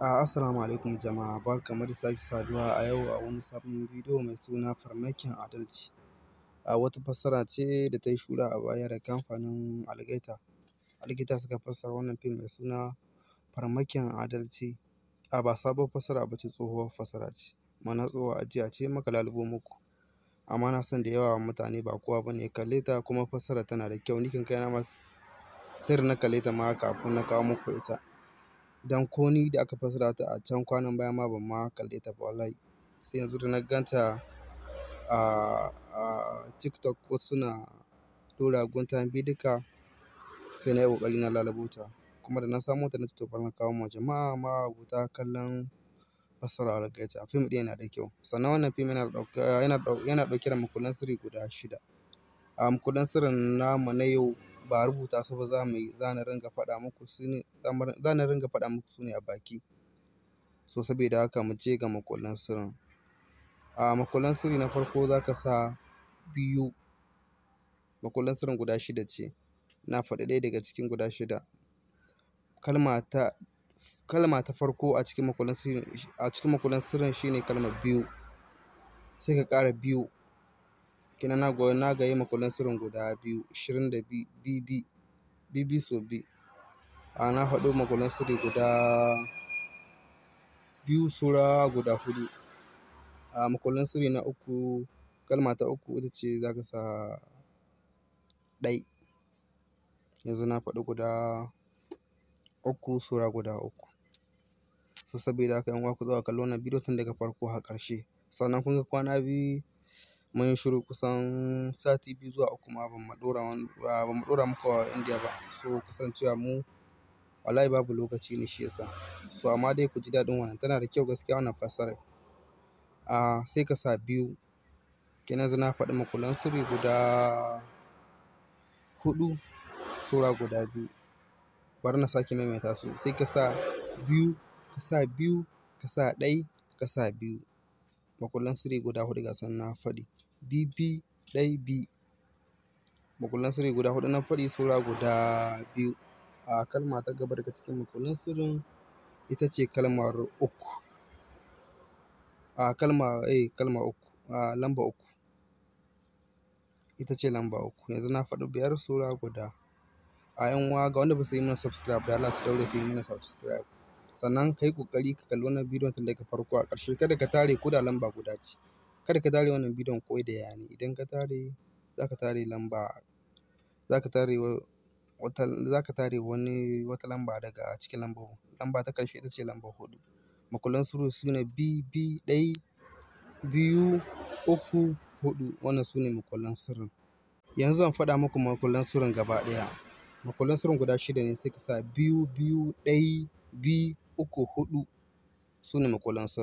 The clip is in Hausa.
Assalamu alaikum jama'a, barkamu da sake saduwa a yau a wani sabon bidiyo mai suna farmakin adalci. Wata fassara ce da ta yi shura a baya da kamfanin Algaita. Algaita suka fassara wannan fim mai suna farmakin adalci. Ba sabuwar fassara ba ce, tsohuwar fassara ce. Mana tsohuwar ajiya ce muka lalubo muku. Amma na san da yawa mutane ba kowa bane ya kalle ta, kuma fassara tana da kyau. Ni kan kaina ma sai da na kalle ta ma kafin na kawo muku ita. Dan ko ni da aka fassara ta a can kwanan baya ma ban ma kalle ta ba wallahi. Sai yanzu da na ganta a TikTok wasu suna ɗora guntayen bidiyo, sai na yi ƙoƙari na lalubo ta. Kuma da na samo ta na ce to bari na kawo ma jama'a ma'abota kallon fassarar Algaita. Fim ɗin yana da kyau. Sannan wannan fim yana ɗauke da makullan sirri guda 6. Makullan sirrin namu na yau ba a rubuta su ba, za na ringa faɗa muku su ne a baki. So saboda haka mu je ga makullan sirrin. Makullan sirri na farko za ka sa 2. Makullan sirrin guda 6 ce. Na faɗi ɗaya daga cikin guda 6. Kalma ta farko a cikin makullan sirrin shine kalmar 2. Sai ka ƙara 2. Kenan na gayi makullan sirrin guda 2, 22, bibi so 2. Na faɗo makullan sirri guda 2 saura guda 4. Makullan sirri na uku, kalma ta uku ita ce za ka sa 1. Yanzu na faɗi guda 3 saura guda 3. So saboda haka yan uwa ku zo ku kalli wannan bidiyo tun daga farko har ƙarshe. Sannan kun ga kwana biyu mun yi shiru kusan sati 2 zuwa 3 ma ba mu ɗora muku a Indiya ba. So kasancewa mu wallahi babu lokaci ne shi yasa. So amma dai ku ji daɗin wannan, tana da kyau gaskiya wannan fassarar. Sai ka sa 2. Kenan yanzu na faɗi makullan sirri guda 4 saura guda 2. Bari na sake maimaita su. Sai ka sa 2, ka sa 2, ka sa 1, ka sa 2. Makullan sirri guda 4 ga sun na faɗi. Bibi, 1, 2. Makullan sirri guda 4 na faɗi saura guda 2. Kalma ta gaba daga cikin makullan sirrin ita ce kalmar 3. Kalma 3. Lamba 3. Ita ce lamba 3. Yanzu na faɗi 5 saura guda. Yan uwa ga wanda ba su yi mana subscribe da Allah su daure su yi mana subscribe. Sannan ka yi ƙoƙari ka kalli wannan bidiyon tun daga farko a ƙarshe. Kada ka tare ko da lamba guda ce. Kada ka tare wannan bidiyon ko da ya ne. Idan ka tare za ka tare wata lamba daga cikin lambobin. Lamba ta ƙarshe ita ce lamba 4. Makullan sirri su ne bibi, 1, 2, 3, 4. Wannan su ne makullan sirrin. Yanzu zan faɗa muku makullan sirrin gaba ɗaya. Makullan sirrin guda 6 ne, sai ka sa 2, 2, 1, 2, 3, 4. Su ne makullan sirrin.